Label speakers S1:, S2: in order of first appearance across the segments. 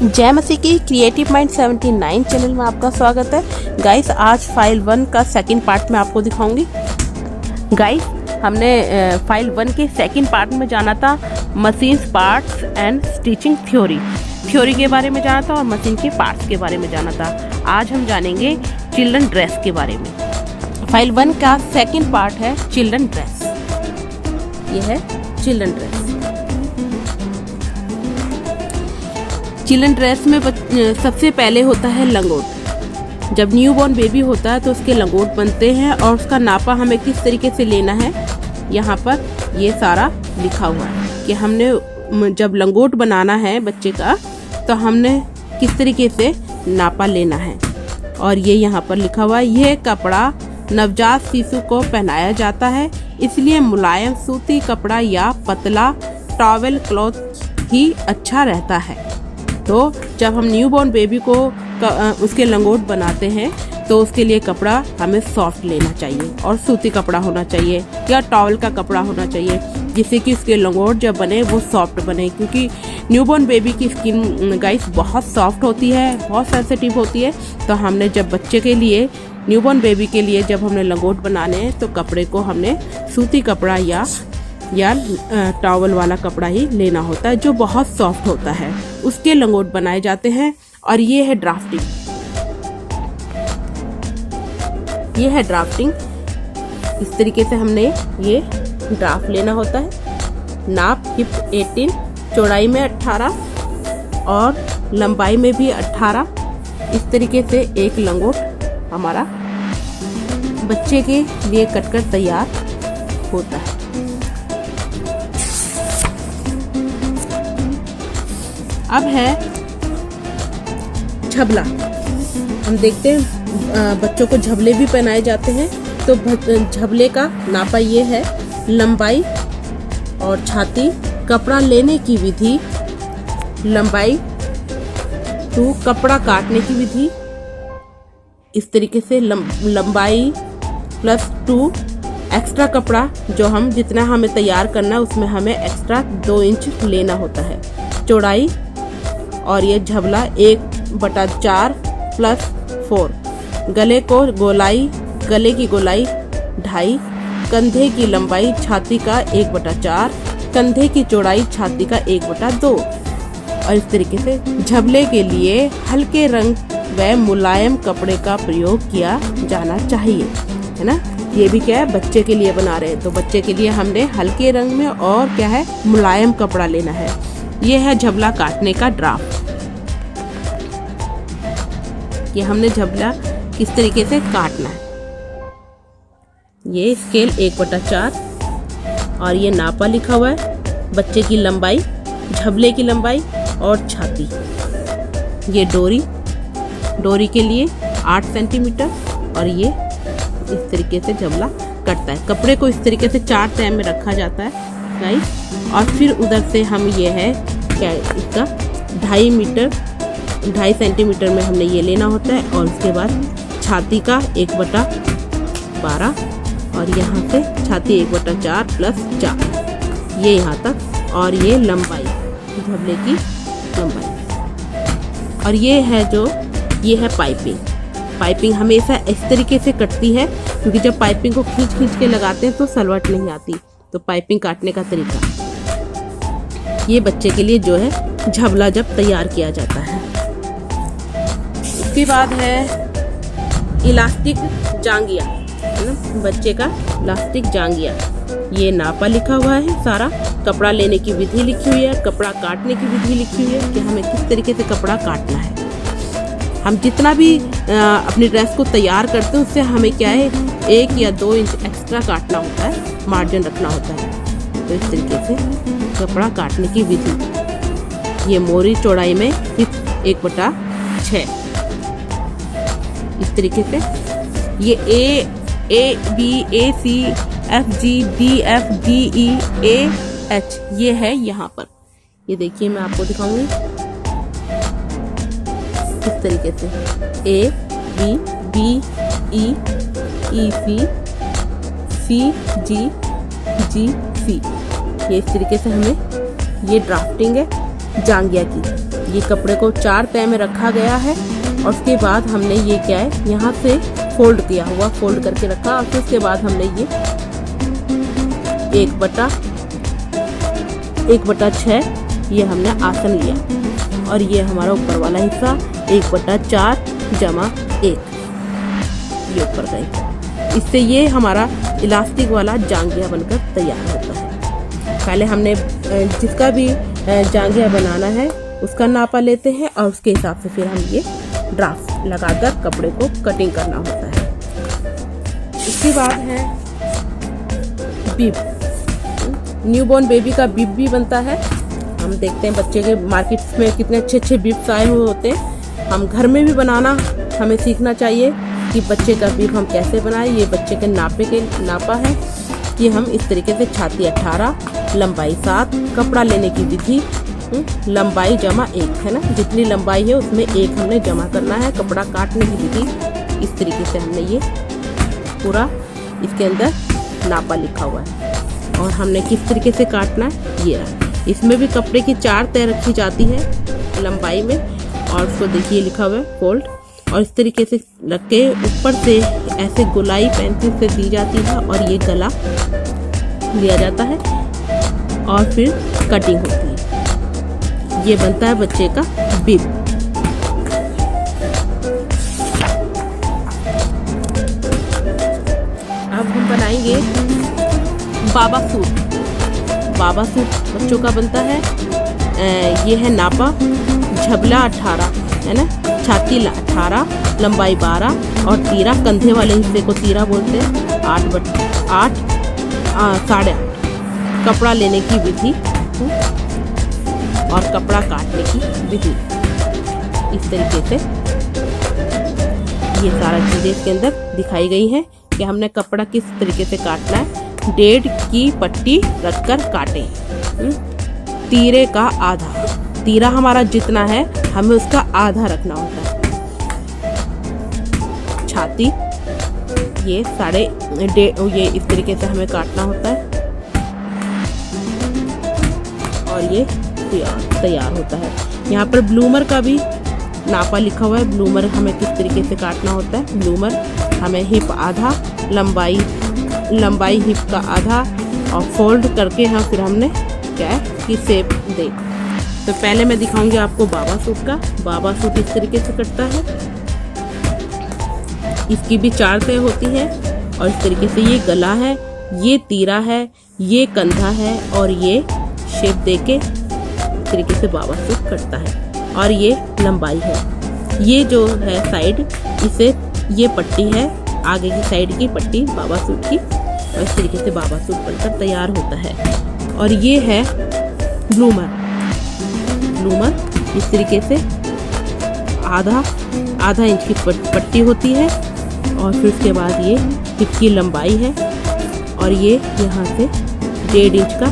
S1: जय मसीह की creative mind 79 channel में आपका स्वागत है। गाइस आज फाइल 1 का सेकंड पार्ट में आपको दिखाऊंगी। गाइस हमने फाइल 1 के सेकंड पार्ट में जाना था machines parts and stitching theory के बारे में जाना था और मशीन के पार्ट्स के बारे में जाना था। आज हम जानेंगे चिल्ड्रन ड्रेस के बारे में। फाइल 1 का सेकंड पार्ट है चिल्ड्रन ड्रेस। ये है चिल्ड्रन ड्रेस। चिल्ड्रन ड्रेस में सबसे पहले होता है लंगोट। जब न्यूबॉर्न बेबी होता है तो उसके लंगोट बनते हैं और उसका नापा हमें किस तरीके से लेना है, यहाँ पर ये सारा लिखा हुआ है कि हमने जब लंगोट बनाना है बच्चे का तो हमने किस तरीके से नापा लेना है। और ये यहाँ पर लिखा हुआ है, यह कपड़ा नवजात शिशु को पहनाया जाता है, इसलिए मुलायम सूती कपड़ा या पतला टॉवेल क्लॉथ ही अच्छा रहता है। तो जब हम न्यूबॉर्न बेबी को उसके लंगोट बनाते हैं तो उसके लिए कपड़ा हमें सॉफ्ट लेना चाहिए और सूती कपड़ा होना चाहिए या टॉवल का कपड़ा होना चाहिए, जिससे कि उसके लंगोट जब बने वो सॉफ्ट बने। क्योंकि न्यूबॉर्न बेबी की स्किन गाइस बहुत सॉफ्ट होती है, बहुत सेंसिटिव होती है। तो हमने जब बच्चे के लिए न्यूबॉर्न बेबी के लिए जब हमने लंगोट बनाने हैं तो कपड़े को हमने सूती कपड़ा या टॉवल वाला कपड़ा ही लेना होता है जो बहुत सॉफ्ट होता है, उसके लंगोट बनाए जाते हैं। और ये है ड्राफ्टिंग। ये है ड्राफ्टिंग। इस तरीके से हमने ये ड्राफ्ट लेना होता है। नाप हिप 18, चौड़ाई में 18 और लंबाई में भी 18। इस तरीके से एक लंगोट हमारा बच्चे के लिए कटकर तैयार होता है। अब है झबला। हम देखते हैं बच्चों को झबले भी पहनाए जाते हैं। तो झबले का नापा ये है, लंबाई और छाती, कपड़ा लेने की विधि, लंबाई टू कपड़ा काटने की विधि। इस तरीके से लंबाई प्लस 2 एक्स्ट्रा कपड़ा जो हम जितना हमें तैयार करना है उसमें हमें एक्स्ट्रा 2 इंच लेना होता है। चौड़ाई और ये झबला 1/4 प्लस 4। गले की गोलाई 2.5, कंधे की लंबाई छाती का 1/4, कंधे की चौड़ाई छाती का 1/2। और इस तरीके से झबले के लिए हल्के रंग व मुलायम कपड़े का प्रयोग किया जाना चाहिए, है ना। ये भी क्या है, बच्चे के लिए बना रहे हैं तो बच्चे के लिए हमने हल्के रंग में और क्या है, मुलायम कपड़ा लेना है। ये है झबला काटने का ड्राफ्ट। ये हमने झबला किस तरीके से काटना है। ये स्केल 1/4 और ये नापा लिखा हुआ है, बच्चे की लंबाई, झबले की लंबाई और छाती। ये डोरी के लिए 8 सेंटीमीटर और ये इस तरीके से झबला कटता है। कपड़े को इस तरीके से 4 तह में रखा जाता है गाइस। और फिर उधर से हम ये है क्या, इसका 2.5 सेंटीमीटर में हमने ये लेना होता है। और उसके बाद छाती का 1/12 और यहाँ से छाती 1/4 प्लस 4, ये यहाँ तक। और ये लंबाई, झबले की लंबाई। और ये है पाइपिंग हमेशा इस तरीके से कटती है क्योंकि जब पाइपिंग को खींच के लगाते हैं तो सलवट नहीं आती। तो पाइपिंग काटने का तरीका, ये बच्चे के लिए जो है झबला जब तैयार किया जाता है। उसके बाद है इलास्टिक जांघिया, है ना, बच्चे का इलास्टिक जांघिया। ये नापा लिखा हुआ है, सारा कपड़ा लेने की विधि लिखी हुई है, कपड़ा काटने की विधि लिखी हुई है कि हमें किस तरीके से कपड़ा काटना है। हम जितना भी अपनी ड्रेस को तैयार करते हैं उससे हमें क्या है 1 या 2 इंच एक्स्ट्रा काटना होता है, मार्जिन रखना होता है। तो इस तरीके से कपड़ा काटने की विधि। ये मोरी चौड़ाई में 1/6। इस तरीके से ये A B A C F G D F D E A H ये है यहाँ पर। ये देखिए मैं आपको दिखाऊंगी इस तरीके से A B B E E C G G C। ये इस तरीके से हमें, ये ड्राफ्टिंग है जांघिया की। ये कपड़े को 4 तह में रखा गया है और उसके बाद हमने ये क्या है यहाँ से फोल्ड किया हुआ, फोल्ड करके रखा और फिर उसके बाद हमने ये 1/6 ये हमने आसन लिया और ये हमारा ऊपर वाला हिस्सा 1/4 + 1 ये ऊपर का हिस्सा। इससे ये हमारा इलास्टिक वाला जांघिया बनकर तैयार होता है। पहले हमने जिसका भी जांघिया बनाना है उसका नापा लेते हैं और उसके हिसाब से फिर हम ये ड्राफ्ट लगाकर कपड़े को कटिंग करना होता है। इसके बाद है बिब। न्यूबॉर्न बेबी का बिब भी बनता है। हम देखते हैं बच्चे के मार्केट में कितने अच्छे बिब्स आए हुए होते हैं। हम घर में भी बनाना हमें सीखना चाहिए कि बच्चे का बिब हम कैसे बनाएं। ये बच्चे के नापा है कि हम इस तरीके से छाती 18, लंबाई 7, कपड़ा लेने की विधि लंबाई जमा 1 है ना, जितनी लंबाई है उसमें 1 हमने जमा करना है। कपड़ा काटने की विधि इस तरीके से हमने ये पूरा इसके अंदर नापा लिखा हुआ है और हमने किस तरीके से काटना है ये रहा। इसमें भी कपड़े की 4 तह रखी जाती है लंबाई में और उसको देखिए लिखा हुआ है फोल्ड और इस तरीके से रख के ऊपर से ऐसे गोलाई पेंसिल से दी जाती है और ये गला लिया जाता है और फिर कटिंग होती है। ये बनता है बच्चे का बिब। अब हम बनाएंगे बाबा सूट। बाबा सूट बच्चों का बनता है। ये है नापा झबला 18 है ना, छाती 18, लंबाई 12 और तीरा, कंधे वाले हिस्से को तीरा बोलते हैं, 8/8 8.5। कपड़ा लेने की विधि और कपड़ा काटने की विधि इस तरीके से ये सारा चीजें इसके अंदर दिखाई गई है कि हमने कपड़ा किस तरीके से काटना है। 1.5 की पट्टी रखकर काटें। तीरे का आधा, तीरा हमारा जितना है हमें उसका आधा रखना होता है। छाती ये 1.5 ये इस तरीके से हमें काटना होता है और ये तैयार होता है। यहाँ पर ब्लूमर का भी नापा लिखा हुआ है। ब्लूमर हमें किस तरीके से काटना होता है। ब्लूमर हमें हिप आधा, लंबाई हिप का आधा और फोल्ड करके फिर हमने क्या है कि शेप दे। तो पहले मैं दिखाऊंगी आपको बाबा सूट का। बाबा सूट इस तरीके से कटता है। इसकी भी 4 तह होती है और इस तरीके से ये गला है, ये तीरा है, ये कंधा है और ये शेप देके तरीके से बाबा सूट कटता है। और ये लंबाई है, ये जो है साइड, इसे ये पट्टी है आगे की साइड की पट्टी बाबा सूट की और इस तरीके से बाबा सूट बनकर तैयार होता है। और ये है ब्लूमर। इस तरीके से आधा इंच की पट्टी होती है और फिर उसके बाद ये हिप की लंबाई है और ये यहाँ से 1.5 इंच का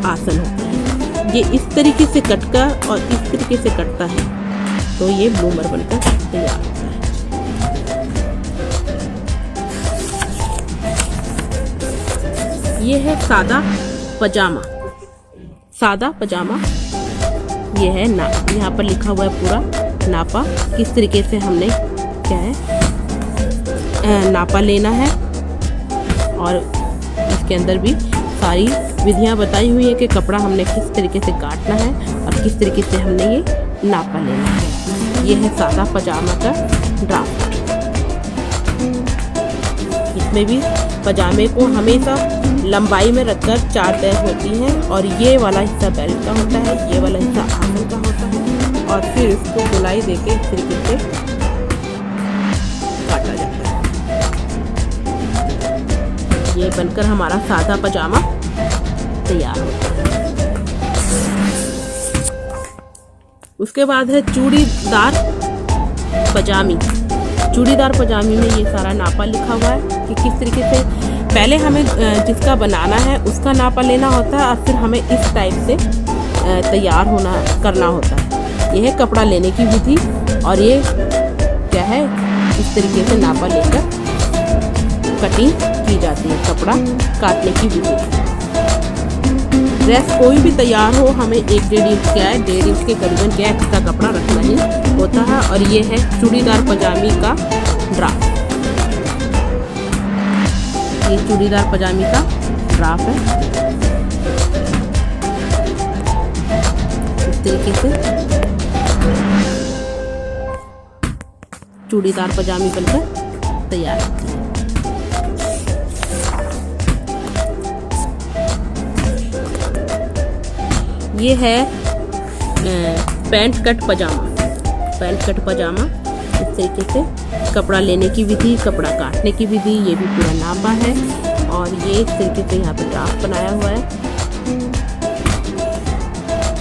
S1: आसन होता है। ये इस तरीके से कटकर और इस तरीके से कटता है तो ये ब्लूमर बनकर तैयार होता है। ये है सादा पजामा। ये है यहाँ पर लिखा हुआ है पूरा नापा, किस तरीके से हमने क्या है नापा लेना है और इसके अंदर भी सारी विधियां बताई हुई है कि कपड़ा हमने किस तरीके से काटना है और किस तरीके से हमने ये नापा लेना है। ये है सादा पजामा का ड्राफ्ट। इसमें भी पजामे को हमेशा लंबाई में रखकर 4 तह होती हैं और ये वाला हिस्सा बेल्ट का होता है, ये वाला हिस्सा आसन का होता है और फिर इसको गोलाई देके इस तरीके से काटा जाता है। ये बनकर हमारा सादा पजामा तैयार होता है। उसके बाद है चूड़ीदार पजामी में ये सारा नापा लिखा हुआ है कि किस तरीके से पहले हमें जिसका बनाना है उसका नापा लेना होता है और फिर हमें इस टाइप से तैयार करना होता है। यह है कपड़ा लेने की विधि और ये क्या है इस तरीके से नापा लेकर कटिंग की जाती है, कपड़ा काटने की विधि। ड्रेस कोई भी तैयार हो हमें 1-1.5 इंच क्या है 1.5 इंच के करीबन क्या एक्स्ट्रा कपड़ा रखना ही होता है। और ये है चूड़ीदार पजामी का ड्राफ्ट। ये चूड़ीदार पजामी का ड्राफ्ट है। इस तरीके से चूड़ीदार पजामी बनकर तैयार होती है। ये है पैंट कट पजामा। पैंट कट पजामा इस तरीके से कपड़ा लेने की विधि, कपड़ा काटने की विधि, ये भी पूरा नापा है। और ये इस तरीके से यहाँ पे ड्राफ्ट बनाया हुआ है।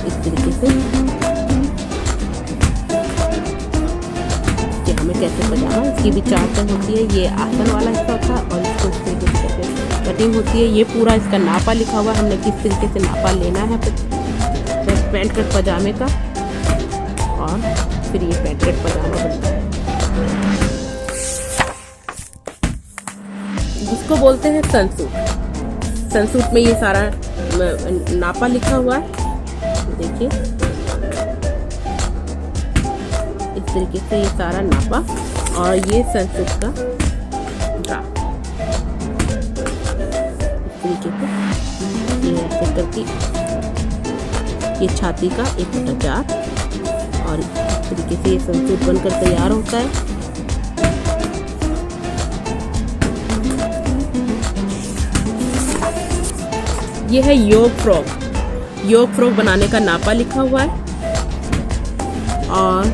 S1: इस तरीके से कि हमें कैसे पजामा, इसकी भी 4 टन होती है। ये आसन वाला हिस्सा होता है और इसको इस तरीके से कटिंग होती है। ये पूरा इसका नापा लिखा हुआ है, हमने किस तरीके से नापा लेना है पैंट कट पजामे का। और फिर ये पैंट कट पजामा बनता है जिसको बोलते हैं सनसूट। सनसूट में ये सारा नापा लिखा हुआ है, देखिए इस तरीके से ये सारा नापा। और ये सनसूट का ड्राफ्ट इस तरीके से ये ऐसे करके ये छाती का 1/4 और इस तरीके से ये सनसूट बनकर तैयार होता है। ये है योग फ्रॉक। योग फ्रॉक बनाने का नापा लिखा हुआ है और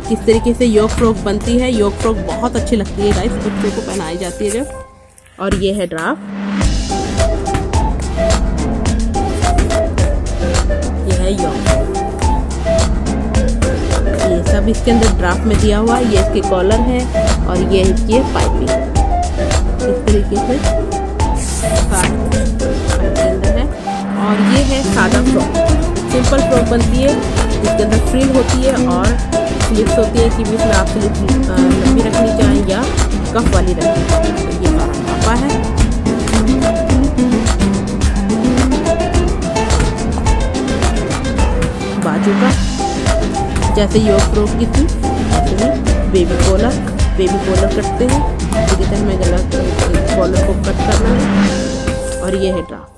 S1: किस तरीके से योग फ्रॉक बनती है। योग फ्रॉक बहुत अच्छी लगती है गाइस, बच्चों को पहनाई जाती है जब। और ये है ड्राफ्ट, ये है योग। ये सब इसके अंदर ड्राफ्ट में दिया हुआ है। ये इसके कॉलर है और ये इसकी पाइपिंग इस तरीके से अंदर है। और ये है सादा फ्रॉक। सिंपल फ्रॉक बनती है जिसके अंदर फ्रिल होती है और स्लीव्स होती है कि बीच में आप स्लीव्स लंबी रखनी चाहें या कफ वाली रखनी चाहें। तो ये सारा नापा है। बाजू का जैसे योग फ्रॉक की थी ऐसे ही बेबी कॉलर कटते हैं। इसी तरह हमें गला कॉलर को कट करना है। और ये है ड्राफ्ट।